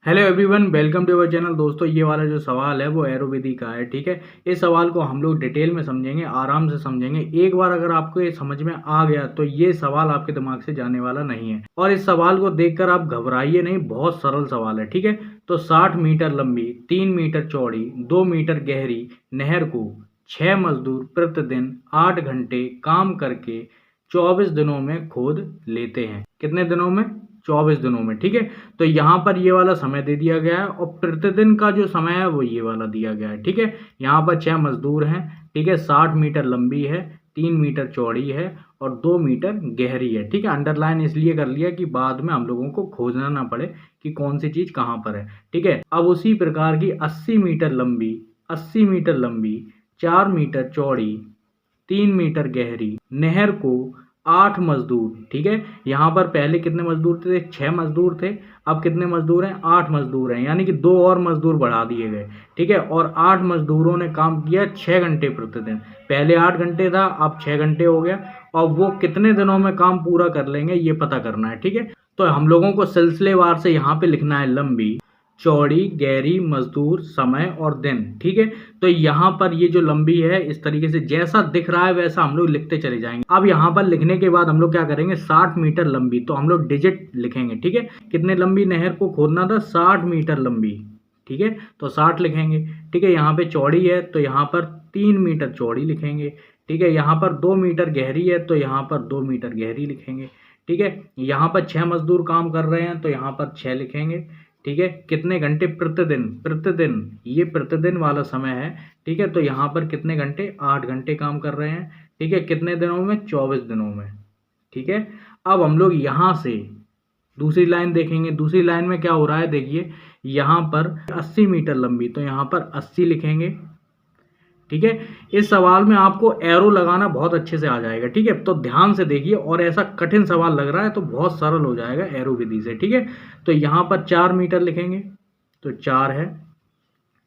Hello everyone, welcome to our channel. दोस्तों, ये वाला जो सवाल है वो एरोविधि का है। ठीक है, इस सवाल को हम लोग डिटेल में समझेंगे, आराम से समझेंगे। एक बार अगर आपको ये समझ में आ गया तो ये सवाल आपके दिमाग से जाने वाला नहीं है। और इस सवाल को देखकर आप घबराइए नहीं, बहुत सरल सवाल है। ठीक है, तो 60 मीटर लंबी, 3 मीटर चौड़ी, 2 मीटर गहरी नहर को 6 मजदूर प्रतिदिन 8 घंटे काम करके 24 दिनों में खोद लेते हैं। कितने दिनों में? 24 दिनों में। ठीक है, तो यहाँ पर ये वाला समय दे दिया गया है और प्रतिदिन का जो समय है वो ये वाला दिया गया है। ठीक है, यहाँ पर 6 मजदूर हैं। ठीक है, 60 मीटर लंबी है, 3 मीटर चौड़ी है और 2 मीटर गहरी है। ठीक है, अंडरलाइन इसलिए कर लिया कि बाद में हम लोगों को खोजना ना पड़े कि कौन सी चीज कहाँ पर है। ठीक है, अब उसी प्रकार की 80 मीटर लंबी, 4 मीटर चौड़ी, 3 मीटर गहरी नहर को 8 मजदूर। ठीक है, यहाँ पर पहले कितने मजदूर थे? 6 मजदूर थे। अब कितने मजदूर हैं? 8 मजदूर हैं, यानी कि 2 और मजदूर बढ़ा दिए गए। ठीक है, और 8 मजदूरों ने काम किया 6 घंटे प्रतिदिन। पहले 8 घंटे था, अब 6 घंटे हो गया। और वो कितने दिनों में काम पूरा कर लेंगे ये पता करना है। ठीक है, तो हम लोगों को सिलसिलेवार से यहाँ पे लिखना है लंबी, चौड़ी, गहरी, मजदूर, समय और दिन। ठीक है, तो यहाँ पर ये जो लंबी है इस तरीके से जैसा दिख रहा है वैसा हम लोग लिखते चले जाएंगे। अब यहाँ पर लिखने के बाद हम लोग क्या करेंगे? 60 मीटर लंबी, तो हम लोग डिजिट लिखेंगे। ठीक है, कितने लंबी नहर को खोदना था? 60 मीटर लंबी। ठीक है, तो 60 लिखेंगे। ठीक है, यहाँ पे चौड़ी है तो यहाँ पर 3 मीटर चौड़ी लिखेंगे। ठीक है, यहाँ पर 2 मीटर गहरी है तो यहाँ पर 2 मीटर गहरी लिखेंगे। ठीक है, यहाँ पर 6 मजदूर काम कर रहे हैं तो यहाँ पर 6 लिखेंगे। ठीक है, कितने घंटे? प्रतिदिन। प्रतिदिन, ये प्रतिदिन वाला समय है। ठीक है, तो यहाँ पर कितने घंटे? 8 घंटे काम कर रहे हैं। ठीक है, कितने दिनों में? 24 दिनों में। ठीक है, अब हम लोग यहाँ से दूसरी लाइन देखेंगे। दूसरी लाइन में क्या हो रहा है देखिए, यहाँ पर 80 मीटर लंबी तो यहाँ पर 80 लिखेंगे। ठीक है, इस सवाल में आपको एरो लगाना बहुत अच्छे से आ जाएगा। ठीक है, तो ध्यान से देखिए, और ऐसा कठिन सवाल लग रहा है तो बहुत सरल हो जाएगा एरो विधि से। ठीक है, तो यहाँ पर 4 मीटर लिखेंगे तो 4 है।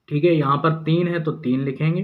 ठीक है, यहाँ पर 3 है तो 3 लिखेंगे।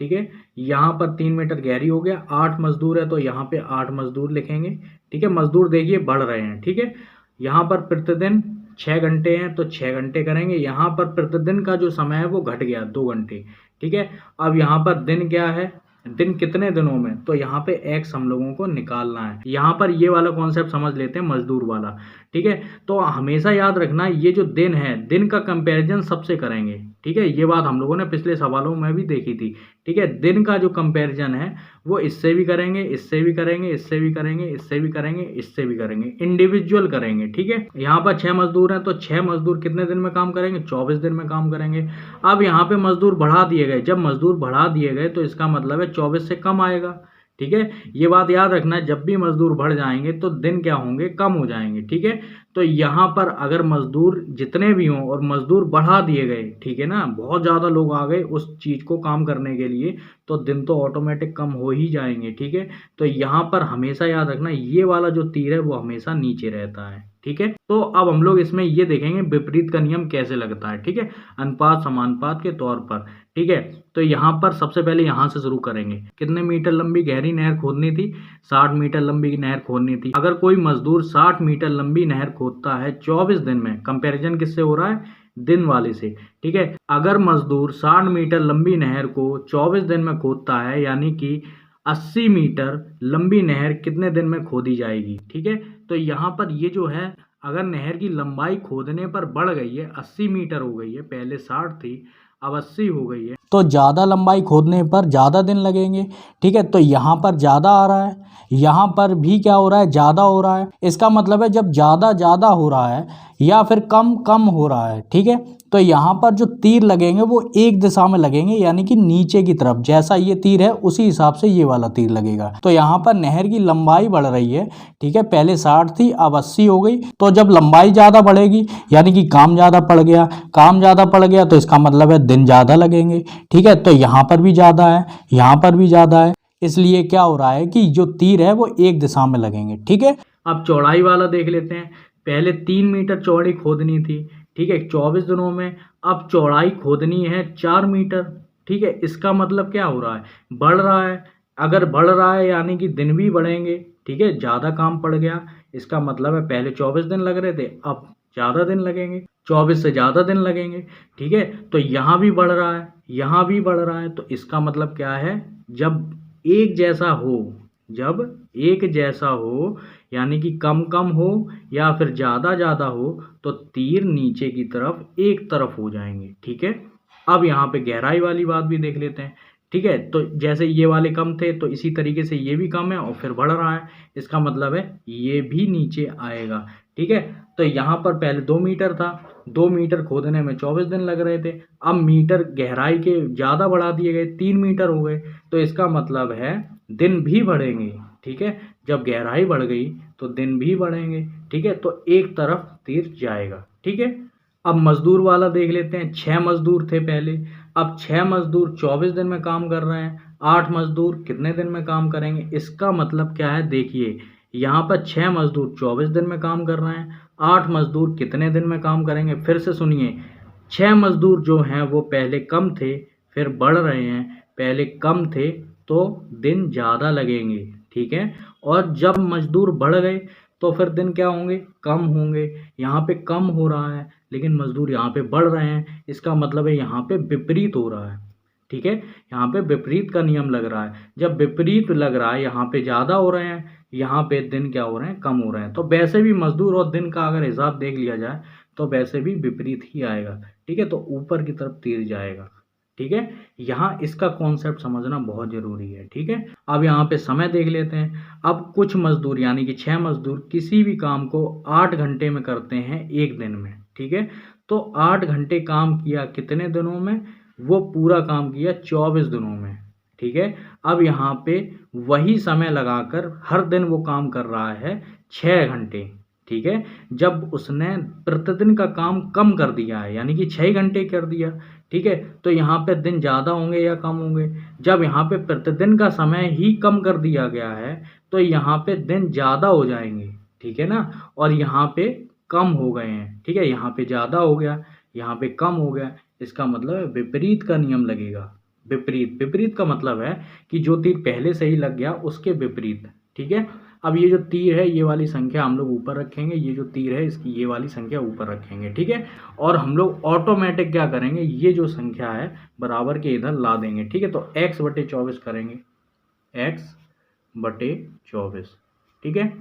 ठीक है, यहाँ पर 3 मीटर गहरी हो गया। 8 मजदूर है तो यहाँ पे 8 मजदूर लिखेंगे। ठीक है, मजदूर देखिए बढ़ रहे हैं। ठीक है, यहाँ पर प्रतिदिन 6 घंटे हैं तो 6 घंटे करेंगे। यहाँ पर प्रतिदिन का जो समय है वो घट गया 2 घंटे। ठीक है, अब यहाँ पर दिन क्या है? दिन कितने दिनों में? तो यहाँ पे एक्स हम लोगों को निकालना है। यहाँ पर ये वाला कॉन्सेप्ट समझ लेते हैं, मजदूर वाला। ठीक है, तो हमेशा याद रखना ये जो दिन है, दिन का कंपैरिजन सबसे करेंगे। ठीक है, ये बात हम लोगों ने पिछले सवालों में भी देखी थी। ठीक है, दिन का जो कंपैरिजन है वो इससे भी करेंगे, इससे भी करेंगे, इससे भी करेंगे, इससे भी करेंगे, इससे भी करेंगे, इंडिविजुअल करेंगे। ठीक है, यहाँ पर 6 मजदूर हैं तो 6 मजदूर कितने दिन में काम करेंगे? 24 दिन में काम करेंगे। अब यहाँ पे मजदूर बढ़ा दिए गए। जब मजदूर बढ़ा दिए गए तो इसका मतलब है 24 से कम आएगा। ठीक है, ये बात याद रखना है, जब भी मजदूर बढ़ जाएंगे तो दिन क्या होंगे? कम हो जाएंगे। ठीक है, तो यहाँ पर अगर मजदूर जितने भी हों और मजदूर बढ़ा दिए गए, ठीक है ना, बहुत ज़्यादा लोग आ गए उस चीज़ को काम करने के लिए, तो दिन तो ऑटोमेटिक कम हो ही जाएंगे। ठीक है, तो यहाँ पर हमेशा याद रखना ये वाला जो तीर है वो हमेशा नीचे रहता है। ठीक है, तो अब हम लोग इसमें ये देखेंगे विपरीत का नियम कैसे लगता है। ठीक है, अनुपात समानुपात के तौर पर। ठीक है, तो यहाँ पर सबसे पहले यहाँ से शुरू करेंगे। कितने मीटर लंबी गहरी नहर खोदनी थी? 60 मीटर लंबी नहर खोदनी थी। अगर कोई मजदूर 60 मीटर लंबी नहर खोदता है 24 दिन में, कंपैरिजन किससे हो रहा है? दिन वाले से। ठीक है, अगर मजदूर 60 मीटर लंबी नहर को 24 दिन में खोदता है, यानी कि 80 मीटर लंबी नहर कितने दिन में खोदी जाएगी? ठीक है, तो यहाँ पर ये जो है, अगर नहर की लंबाई खोदने पर बढ़ गई है, 80 मीटर हो गई है, पहले 60 थी अब 80 हो गई है, तो ज़्यादा लंबाई खोदने पर ज़्यादा दिन लगेंगे। ठीक है, तो यहाँ पर ज़्यादा आ रहा है, यहाँ पर भी क्या हो रहा है? ज़्यादा हो रहा है। इसका मतलब है जब ज़्यादा ज़्यादा हो रहा है या फिर कम कम हो रहा है, ठीक है, तो यहाँ पर जो तीर लगेंगे वो एक दिशा में लगेंगे, यानी कि नीचे की तरफ। जैसा ये तीर है उसी हिसाब से ये वाला तीर लगेगा। तो यहाँ पर नहर की लंबाई बढ़ रही है। ठीक है, पहले 60 थी अब 80 हो गई। तो जब लंबाई ज़्यादा बढ़ेगी यानी कि काम ज़्यादा पड़ गया, काम ज़्यादा पड़ गया तो इसका मतलब है दिन ज़्यादा लगेंगे। ठीक है, तो यहाँ पर भी ज़्यादा है, यहाँ पर भी ज़्यादा है, इसलिए क्या हो रहा है कि जो तीर है वो एक दिशा में लगेंगे। ठीक है, अब चौड़ाई वाला देख लेते हैं। पहले 3 मीटर चौड़ी खोदनी थी। ठीक है, 24 दिनों में। अब चौड़ाई खोदनी है 4 मीटर। ठीक है, इसका मतलब क्या हो रहा है? बढ़ रहा है। अगर बढ़ रहा है यानी कि दिन भी बढ़ेंगे। ठीक है, ज़्यादा काम पड़ गया, इसका मतलब है पहले 24 दिन लग रहे थे अब ज़्यादा दिन लगेंगे, 24 से ज़्यादा दिन लगेंगे, ठीक है। तो यहाँ भी बढ़ रहा है, यहाँ भी बढ़ रहा है, तो इसका मतलब क्या है, जब एक जैसा हो, जब एक जैसा हो यानी कि कम कम हो या फिर ज़्यादा ज़्यादा हो, तो तीर नीचे की तरफ एक तरफ हो जाएंगे, ठीक है। अब यहाँ पे गहराई वाली बात भी देख लेते हैं, ठीक है। तो जैसे ये वाले कम थे तो इसी तरीके से ये भी कम है और फिर बढ़ रहा है, इसका मतलब है ये भी नीचे आएगा, ठीक है। तो यहाँ पर पहले 2 मीटर था, 2 मीटर खोदने में 24 दिन लग रहे थे, अब मीटर गहराई के ज़्यादा बढ़ा दिए गए, 3 मीटर हो गए, तो इसका मतलब है दिन भी बढ़ेंगे, ठीक है। जब गहराई बढ़ गई तो दिन भी बढ़ेंगे, ठीक है। तो एक तरफ तीर जाएगा, ठीक है। अब मजदूर वाला देख लेते हैं, 6 मजदूर थे पहले, अब 6 मजदूर 24 दिन में काम कर रहे हैं, 8 मजदूर कितने दिन में काम करेंगे, इसका मतलब क्या है, देखिए यहाँ पर 6 मजदूर 24 दिन में काम कर रहे हैं, 8 मजदूर कितने दिन में काम करेंगे, फिर से सुनिए, 6 मजदूर जो हैं वो पहले कम थे, फिर बढ़ रहे हैं, पहले कम थे तो दिन ज़्यादा लगेंगे, ठीक है। और जब मजदूर बढ़ गए तो फिर दिन क्या होंगे, कम होंगे। यहाँ पे कम हो रहा है लेकिन मजदूर यहाँ पे बढ़ रहे हैं, इसका मतलब है यहाँ पे विपरीत हो रहा है, ठीक है। यहाँ पे विपरीत का नियम लग रहा है, जब विपरीत लग रहा है यहाँ पे ज़्यादा हो रहे हैं, यहाँ पे दिन क्या हो रहे हैं, कम हो रहे हैं। तो वैसे भी मजदूर और दिन का अगर हिसाब देख लिया जाए तो वैसे भी विपरीत ही आएगा, ठीक है। तो ऊपर की तरफ तीर जाएगा, ठीक है। यहाँ इसका कॉन्सेप्ट समझना बहुत ज़रूरी है, ठीक है। अब यहाँ पे समय देख लेते हैं। अब कुछ मजदूर यानी कि 6 मजदूर किसी भी काम को 8 घंटे में करते हैं एक दिन में, ठीक है। तो 8 घंटे काम किया कितने दिनों में, वो पूरा काम किया 24 दिनों में, ठीक है। अब यहाँ पे वही समय लगाकर हर दिन वो काम कर रहा है 6 घंटे, ठीक है। जब उसने प्रतिदिन का काम कम कर दिया है यानी कि 6 घंटे कर दिया, ठीक है, तो यहाँ पे दिन ज़्यादा होंगे या कम होंगे, जब यहाँ पे प्रतिदिन का समय ही कम कर दिया गया है तो यहाँ पे दिन ज़्यादा हो जाएंगे, ठीक है ना। और यहाँ पे कम हो गए हैं, ठीक है, यहाँ पे ज़्यादा हो गया, यहाँ पे कम हो गया, इसका मतलब है विपरीत का नियम लगेगा। विपरीत, विपरीत का मतलब है कि जो तीर पहले से ही लग गया उसके विपरीत, ठीक है। अब ये जो तीर है ये वाली संख्या हम लोग ऊपर रखेंगे, ये जो तीर है इसकी ये वाली संख्या ऊपर रखेंगे, ठीक है। और हम लोग ऑटोमेटिक क्या करेंगे, ये जो संख्या है बराबर के इधर ला देंगे, ठीक है। तो x/24 करेंगे, x/24, ठीक है,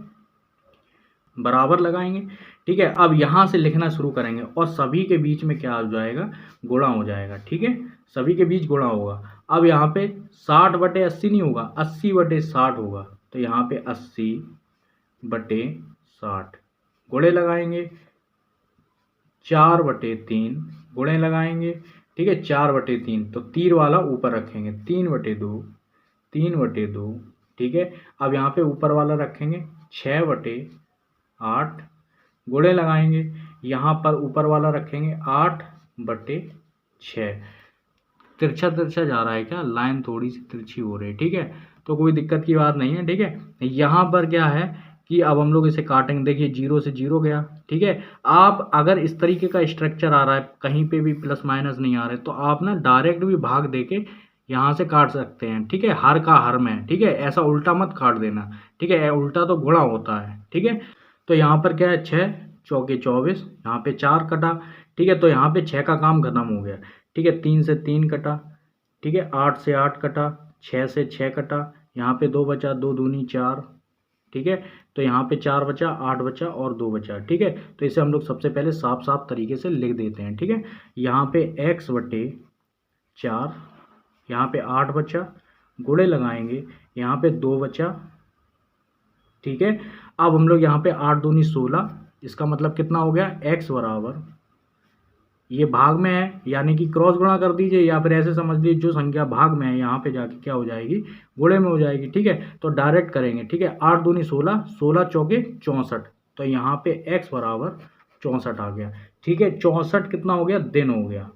बराबर लगाएंगे, ठीक है। अब यहाँ से लिखना शुरू करेंगे और सभी के बीच में क्या हो जाएगा, गुणा हो जाएगा, ठीक है, सभी के बीच गुणा होगा। अब यहाँ पे 60/80 नहीं होगा, 80/60 होगा, तो यहाँ पे 80/60 गुणे लगाएंगे, 4/3 गुणे लगाएंगे, ठीक है, 4/3, तो तीर वाला ऊपर रखेंगे, 3/2, 3/2, ठीक है। अब यहाँ पे ऊपर वाला रखेंगे 6/8 गुणे लगाएंगे, यहाँ पर ऊपर वाला रखेंगे 8/6। तिरछा तिरछा जा रहा है क्या, लाइन थोड़ी सी तिरछी हो रही है, ठीक है, तो कोई दिक्कत की बात नहीं है, ठीक है। यहाँ पर क्या है कि अब हम लोग इसे काटेंगे, देखिए 0 से 0 गया, ठीक है। आप अगर इस तरीके का स्ट्रक्चर आ रहा है, कहीं पे भी प्लस माइनस नहीं आ रहे, तो आप ना डायरेक्ट भी भाग देके यहाँ से काट सकते हैं, ठीक है, हर का हर में, ठीक है, ऐसा उल्टा मत काट देना, ठीक है, उल्टा तो गुणा होता है, ठीक है। तो यहाँ पर क्या है, 6 चौके 24, यहाँ पे 4 कटा, ठीक है, तो यहाँ पे 6 का काम खत्म हो गया, ठीक है, 3 से 3 कटा, ठीक है, 8 से 8 कटा, 6 से 6 कटा, यहाँ पे 2 बचा, 2 दूनी 4, ठीक है, तो यहाँ पे 4 बचा, 8 बचा और 2 बचा, ठीक है। तो इसे हम लोग सबसे पहले साफ साफ तरीके से लिख देते हैं, ठीक है। यहाँ पे x/4, यहाँ पे 8 बचा, गुणे लगाएंगे, यहाँ पे 2 बचा, ठीक है। अब हम लोग यहाँ पे 8 दूनी 16, इसका मतलब कितना हो गया, x बराबर, ये भाग में है यानी कि क्रॉस गुणा कर दीजिए, या फिर ऐसे समझ लीजिए जो संख्या भाग में है यहाँ पे जाके क्या हो जाएगी, गुणे में हो जाएगी, ठीक है। तो डायरेक्ट करेंगे, ठीक है, 8 दूनी 16, 16 चौके 64, तो यहाँ पे x बराबर 64 आ गया, ठीक है। 64 कितना हो गया, दिन हो गया,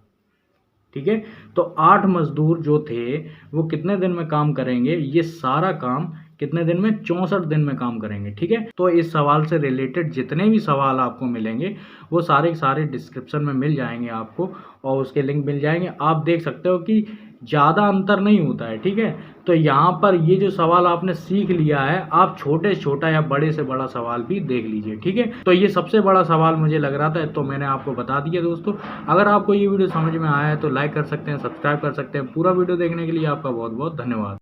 ठीक है। तो 8 मजदूर जो थे वो कितने दिन में काम करेंगे, ये सारा काम कितने दिन में, 64 दिन में काम करेंगे, ठीक है। तो इस सवाल से रिलेटेड जितने भी सवाल आपको मिलेंगे वो सारे के सारे डिस्क्रिप्शन में मिल जाएंगे आपको, और उसके लिंक मिल जाएंगे। आप देख सकते हो कि ज़्यादा अंतर नहीं होता है, ठीक है। तो यहाँ पर ये जो सवाल आपने सीख लिया है, आप छोटे से छोटा या बड़े से बड़ा सवाल भी देख लीजिए, ठीक है। तो ये सबसे बड़ा सवाल मुझे लग रहा था, तो मैंने आपको बता दिया दोस्तों। अगर आपको ये वीडियो समझ में आया है तो लाइक कर सकते हैं, सब्सक्राइब कर सकते हैं। पूरा वीडियो देखने के लिए आपका बहुत बहुत धन्यवाद।